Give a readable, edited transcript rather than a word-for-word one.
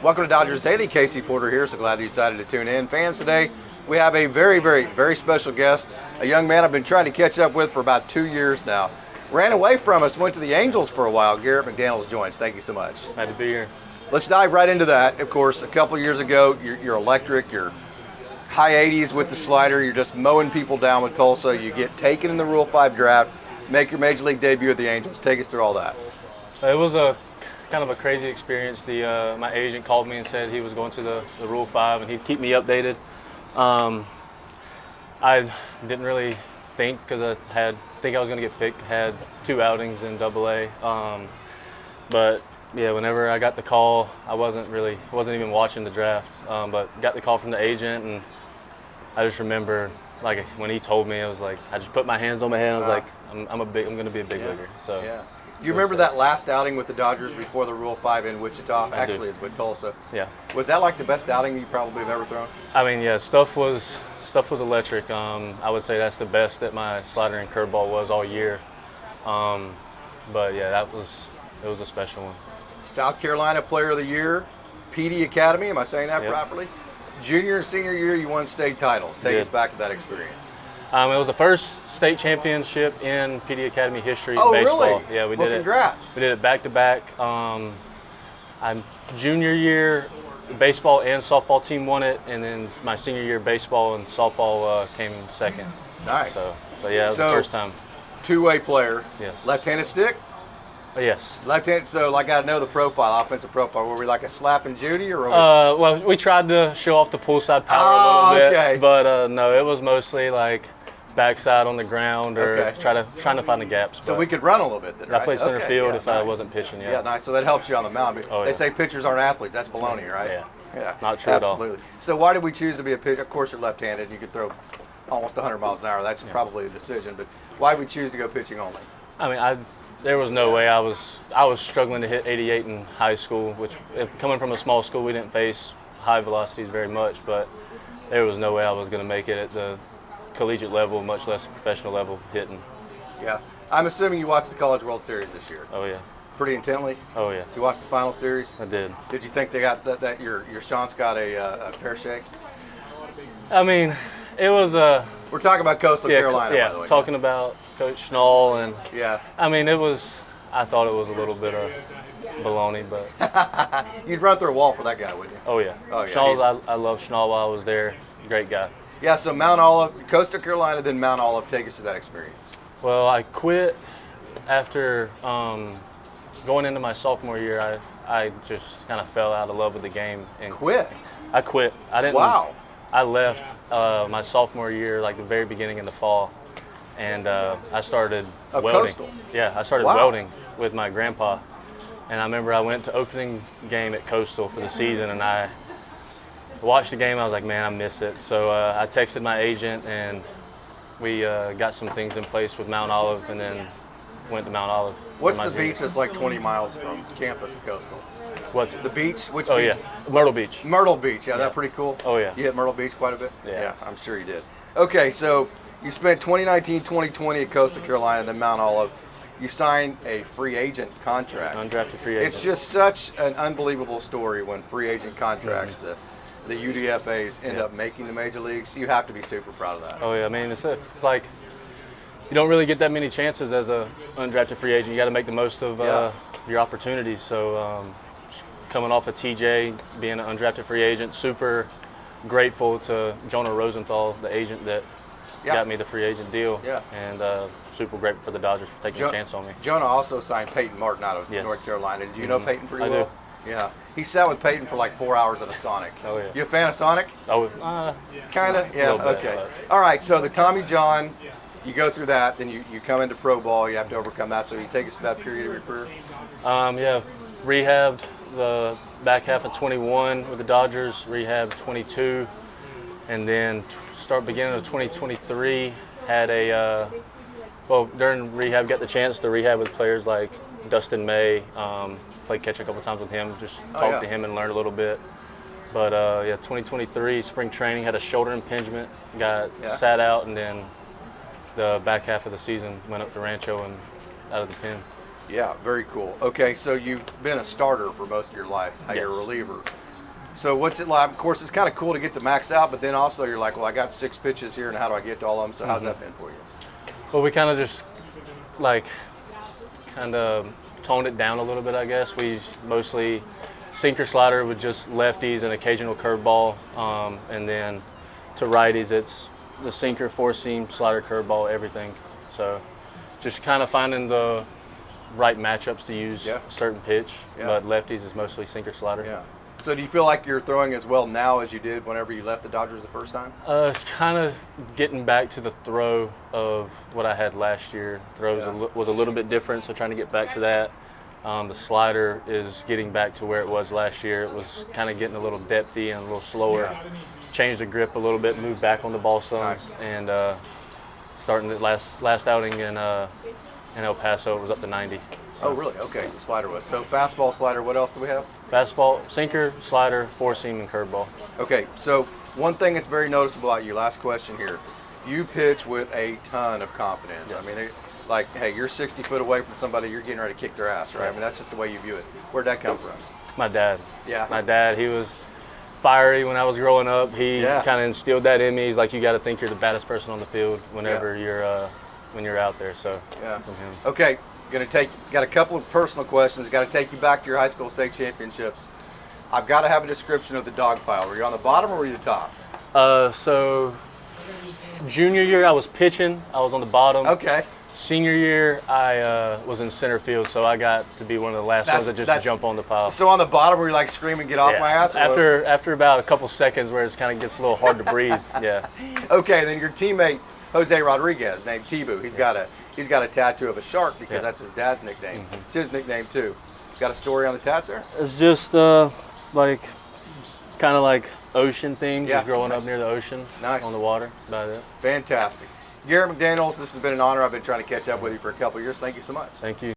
Welcome to Dodgers Daily. Casey Porter here. So glad you decided to tune in. Fans, today we have a very, very, very special guest, a young man I've been trying to catch up with for about 2 years now. Ran away from us, went to the Angels for a while. Garrett McDaniels joins. Thank you so much. Glad to be here. Let's dive right into that. Of course, a couple years ago, you're electric. You're high 80s with the slider. You're just mowing people down with Tulsa. You get taken in the Rule 5 draft, make your Major League debut at the Angels. Take us through all that. It was a kind of a crazy experience. My agent called me and said he was going to the Rule 5 and he'd keep me updated. I didn't really think because I think I was going to get picked. Had 2 outings in AA. But yeah, whenever I got the call, I wasn't even watching the draft. But got the call from the agent, and I just remember like when he told me, I was like, I just put my hands on my head. I was like, I'm going to be a big leaguer. So. Yeah. Do you remember that last outing with the Dodgers before the Rule 5 in Wichita? Actually, it's with Tulsa. Yeah. Was that like the best outing you probably have ever thrown? I mean, yeah, stuff was electric. I would say that's the best that my slider and curveball was all year. But yeah, it was a special one. South Carolina Player of the Year, PD Academy. Am I saying that properly? Junior and senior year, you won state titles. Take us back to that experience. It was the first state championship in PD Academy history in baseball. Really? Yeah, we did congrats. We did it back to back. Junior year, the baseball and softball team won it, and then my senior year, baseball and softball came second. Nice. But yeah, it was the first time. Two-way player. Yes. Left-handed stick? Yes. Left-handed. So, I got to know the profile, offensive profile. Were we like a slap and Judy, or? Well, we tried to show off the pull side power a little bit, but no, it was mostly like backside on the ground or trying to find the gaps. So we could run a little bit then, right? I played center field if I wasn't pitching. Yeah, nice. So that helps you on the mound. They say pitchers aren't athletes. That's baloney, right? Yeah. Not true at all. Absolutely. So why did we choose to be a pitcher? Of course, you're left-handed. You could throw almost 100 miles an hour. That's probably a decision. But why did we choose to go pitching only? I mean, there was no way. I was struggling to hit 88 in high school, which coming from a small school, we didn't face high velocities very much. But there was no way I was going to make it at the collegiate level, much less professional level hitting. Yeah. I'm assuming you watched the College World Series this year. Oh, yeah. Pretty intently? Oh, yeah. Did you watch the final series? I did. Did you think they got that your Sean's got a fair shake? I mean, it was We're talking about Coastal Carolina, by the way. Talking about Coach Schnall, and I mean, I thought it was a little bit of baloney, but you'd run through a wall for that guy, wouldn't you? Oh yeah. Schnall, I love Schnall while I was there. Great guy. Yeah. So Mount Olive, Coastal Carolina, then Mount Olive. Take us through that experience. Well, I quit after going into my sophomore year. I just kind of fell out of love with the game and quit. I quit. I didn't. Wow. I left my sophomore year, like the very beginning in the fall, and I started welding. Coastal? Yeah, I started welding with my grandpa, and I remember I went to opening game at Coastal for the season, and I watched the game. I was like, man, I miss it. So I texted my agent, and we got some things in place with Mount Olive, and then went to Mount Olive. What's the beach that's like 20 miles from campus at Coastal? What's the beach? Which beach? Yeah, Myrtle Beach. Myrtle Beach, yeah, that's pretty cool. Oh yeah. You hit Myrtle Beach quite a bit? Yeah, I'm sure you did. Okay, so you spent 2019, 2020 at Coastal Carolina, then Mount Olive. You signed a free agent contract. Undrafted free agent. It's just such an unbelievable story when free agent contracts, the UDFAs end up making the major leagues. You have to be super proud of that. Oh yeah, I mean it's like you don't really get that many chances as a undrafted free agent. You got to make the most of your opportunities. So coming off of TJ, being an undrafted free agent, super grateful to Jonah Rosenthal, the agent that got me the free agent deal. Yeah. And super grateful for the Dodgers for taking a chance on me. Jonah also signed Peyton Martin out of North Carolina. Did you know Peyton pretty well? I do. Yeah. He sat with Peyton for like 4 hours at a Sonic. Oh, yeah. You a fan of Sonic? Oh, kind of? Yeah, okay. All right, so the Tommy John, you go through that, then you come into pro ball, you have to overcome that. So you take us to that period of your career? Yeah, rehabbed the back half of 21 with the Dodgers, rehabbed 22, and then beginning of 2023 had during rehab got the chance to rehab with players like Dustin May, played catch a couple times with him, just talked to him and learned a little bit. But 2023 spring training, had a shoulder impingement, got sat out, and then the back half of the season went up to Rancho and out of the pen. Yeah, very cool. Okay, so you've been a starter for most of your life. Now you're a reliever. So what's it like? Of course, it's kind of cool to get the max out, but then also you're like, well, I got 6 pitches here, and how do I get to all of them? So how's that been for you? Well, we kind of just like toned it down a little bit, I guess. We mostly sinker slider with just lefties and occasional curveball, and then to righties it's the sinker, four seam, slider, curveball, everything. So just kind of finding the right matchups to use a certain pitch, but lefties is mostly sinker slider. Yeah. So do you feel like you're throwing as well now as you did whenever you left the Dodgers the first time? It's kind of getting back to the throw of what I had last year. Throws was a little bit different, so trying to get back to that. The slider is getting back to where it was last year. It was kind of getting a little depthy and a little slower. Yeah. Changed the grip a little bit, moved back on the ball some, and starting the last outing in El Paso, it was up to 90. So. Oh, really? Okay, the slider was. So fastball, slider, what else do we have? Fastball, sinker, slider, four seam, and curveball. Okay, so one thing that's very noticeable about you, last question here, you pitch with a ton of confidence. I mean, like, hey, you're 60 foot away from somebody, you're getting ready to kick their ass, right? I mean, that's just the way you view it. Where'd that come from? My dad. Yeah. My dad, he was fiery when I was growing up. He kind of instilled that in me. He's like, you got to think you're the baddest person on the field whenever when you're out there. So from him. Okay, got a couple of personal questions. Got to take you back to your high school state championships. I've got to have a description of the dog pile. Were you on the bottom or were you the top? So junior year I was pitching. I was on the bottom. Okay. Senior year I was in center field, so I got to be one of the last ones that just jump on the pile. So on the bottom were you like screaming, get off my ass? After about a couple seconds where it kind of gets a little hard to breathe. Yeah. Okay, then your teammate Jose Rodriguez, named Tibu, he's got a tattoo of a shark because that's his dad's nickname. It's his nickname too. Got a story on the tats there? It's just like kind of like ocean themed, just growing up near the ocean, on the water. About it. Fantastic. Garrett McDaniels, this has been an honor. I've been trying to catch up with you for a couple of years. Thank you so much. Thank you.